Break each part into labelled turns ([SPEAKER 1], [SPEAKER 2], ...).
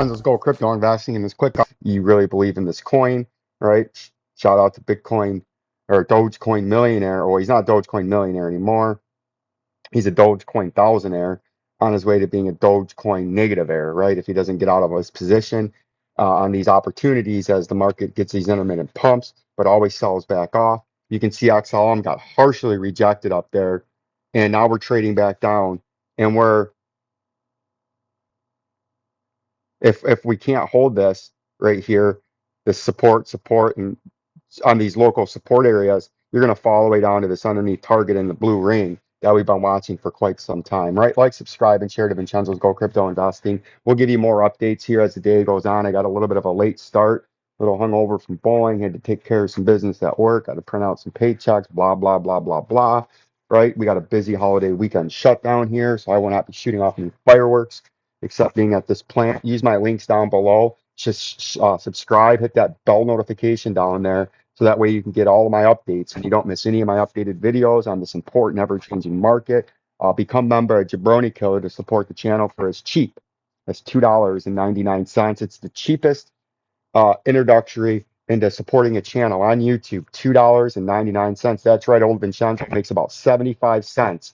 [SPEAKER 1] Let's go crypto investing in this quick. You really believe in this coin, right? Shout out to Bitcoin or Dogecoin millionaire. Or he's not Dogecoin millionaire anymore. He's a Dogecoin thousandaire on his way to being a Dogecoin negativeaire, right? If he doesn't get out of his position on these opportunities as the market gets these intermittent pumps, but always sells back off. You can see XLM got harshly rejected up there, and now we're trading back down, and we're if we can't hold this right here, this support, and on these local support areas, you're going to fall all the way down to this underneath target in the blue ring that we've been watching for quite some time, right? Like, subscribe, and share to Vincenzo's Go Crypto Investing. We'll give you more updates here as the day goes on. I got a little bit of a late start, a little hungover from bowling, had to take care of some business at work, got to print out some paychecks, blah, blah, blah, blah, blah, right? We got a busy holiday weekend shutdown here, so I will not be shooting off any fireworks except being at this plant. Use my links down below. Just subscribe, hit that bell notification down there, so that way you can get all of my updates and you don't miss any of my updated videos on this important, ever-changing market. Become member at Jabroni Killer to support the channel for as cheap as $2.99. It's the cheapest introductory into supporting a channel on YouTube, $2.99. That's right, old Vincenzo makes about 75 cents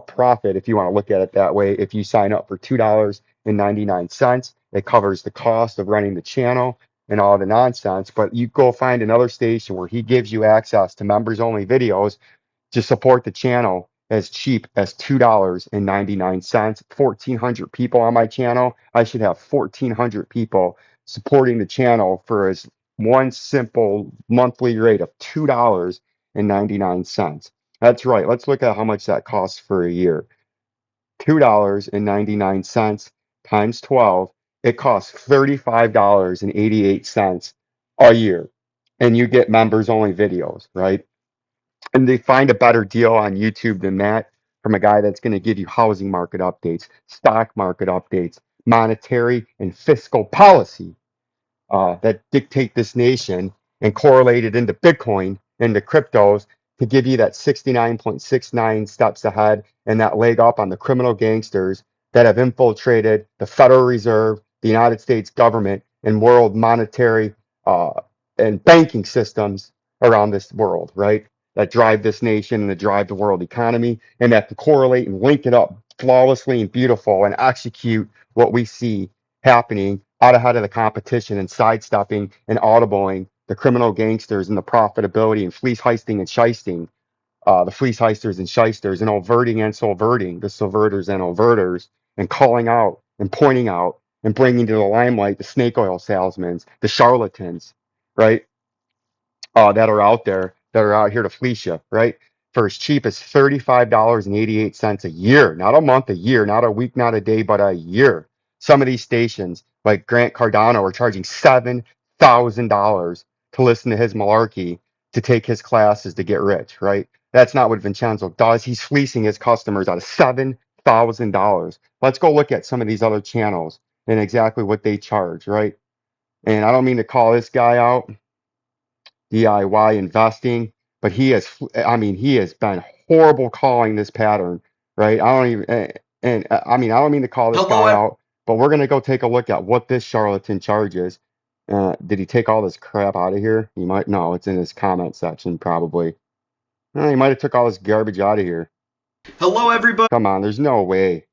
[SPEAKER 1] profit, if you want to look at it that way. If you sign up for $2.99, it covers the cost of running the channel and all the nonsense. But you go find another station where he gives you access to members only videos to support the channel as cheap as $2.99. 1,400 people on my channel. I should have 1,400 people supporting the channel for as one simple monthly rate of $2.99. That's right. Let's look at how much that costs for a year. $2.99 times 12. It costs $35.88 a year. And you get members only videos, right? And they find a better deal on YouTube than that from a guy that's going to give you housing market updates, stock market updates, monetary and fiscal policy that dictate this nation, and correlate it into Bitcoin, into cryptos, to give you that 69.69 steps ahead and that leg up on the criminal gangsters that have infiltrated the Federal Reserve, the United States government, and world monetary and banking systems around this world, right? That drive this nation and that drive the world economy, and that to correlate and link it up flawlessly and beautiful and execute what we see happening out ahead of the competition and sidestepping and audibling the criminal gangsters and the profitability and fleece heisting and shysting, the fleece heisters and shysters, and overting and subverting the subverters and overters, and calling out and pointing out and bringing to the limelight the snake oil salesmen, the charlatans, right? That are out there, that are out here to fleece you, right? For as cheap as $35.88 a year, not a month, a year, not a week, not a day, but a year. Some of these stations, like Grant Cardano, are charging $7,000 to listen to his malarkey, to take his classes to get rich, right? That's not what Vincenzo does. He's fleecing his customers out of $7,000. Let's go look at some of these other channels and exactly what they charge, right? And I don't mean to call this guy out, DIY investing, but he has been horrible calling this pattern, right? I don't even, I don't mean to call this guy out, but we're going to go take a look at what this charlatan charges. Did he take all this crap out of here? He might, no, it's in his comment section probably. He might have took all this garbage out of here.
[SPEAKER 2] Hello, everybody.
[SPEAKER 1] Come on, there's no way.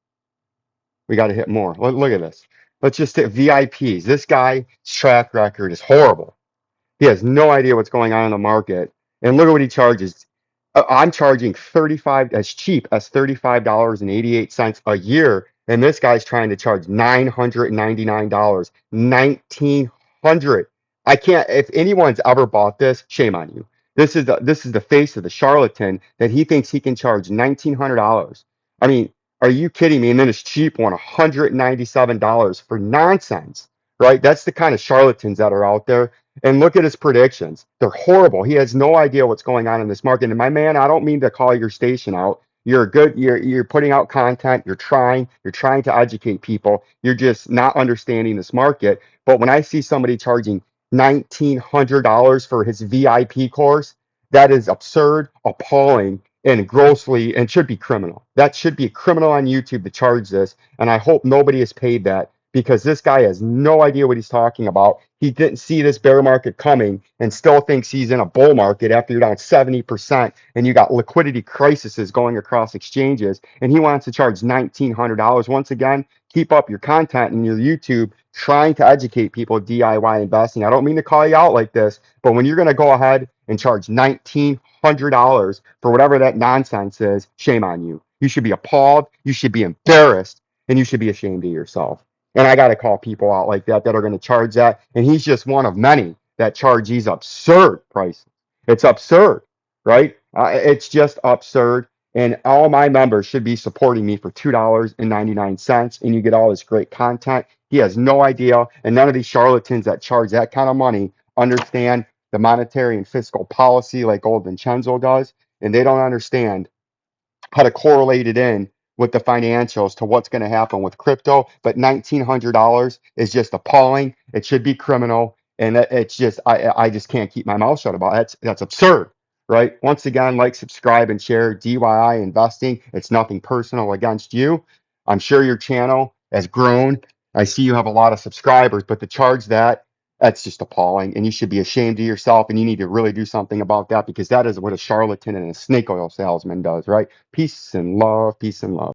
[SPEAKER 1] We got to hit more. Look at this. Let's just hit VIPs. This guy's track record is horrible. He has no idea what's going on in the market. And look at what he charges. I'm charging 35 as cheap as $35.88 a year. And this guy's trying to charge $999. 1900. I can't, if anyone's ever bought this, shame on you. This is the face of the charlatan that he thinks he can charge $1,900. I mean, are you kidding me? And then his cheap one, $197 for nonsense, right? That's the kind of charlatans that are out there. And look at his predictions. They're horrible. He has no idea what's going on in this market. And my man, I don't mean to call your station out. You're putting out content, you're trying to educate people. You're just not understanding this market. But when I see somebody charging $1,900 for his VIP course, that is absurd, appalling, and grossly and should be criminal. That should be criminal on YouTube to charge this. And I hope nobody is paid that because this guy has no idea what he's talking about. He didn't see this bear market coming and still thinks he's in a bull market after you're down 70% and you got liquidity crises going across exchanges. And he wants to charge $1,900. Once again, keep up your content in your YouTube trying to educate people DIY investing. I don't mean to call you out like this, but when you're going to go ahead and charge $1,900 for whatever that nonsense is, shame on you. You should be appalled. You should be embarrassed and you should be ashamed of yourself. And I got to call people out like that are going to charge that. And he's just one of many that charge these absurd prices. It's absurd, right? It's just absurd. And all my members should be supporting me for $2.99. And you get all this great content. He has no idea. And none of these charlatans that charge that kind of money understand the monetary and fiscal policy like old Vincenzo does. And they don't understand how to correlate it in with the financials to what's going to happen with crypto. But $1,900 is just appalling. It should be criminal, and it's just I just can't keep my mouth shut about it. That's absurd, right? Once again, like, subscribe, and share. DIY investing. It's nothing personal against you. I'm sure your channel has grown. I see you have a lot of subscribers, but to charge that, that's just appalling, and you should be ashamed of yourself, and you need to really do something about that because that is what a charlatan and a snake oil salesman does, right? Peace and love. Peace and love.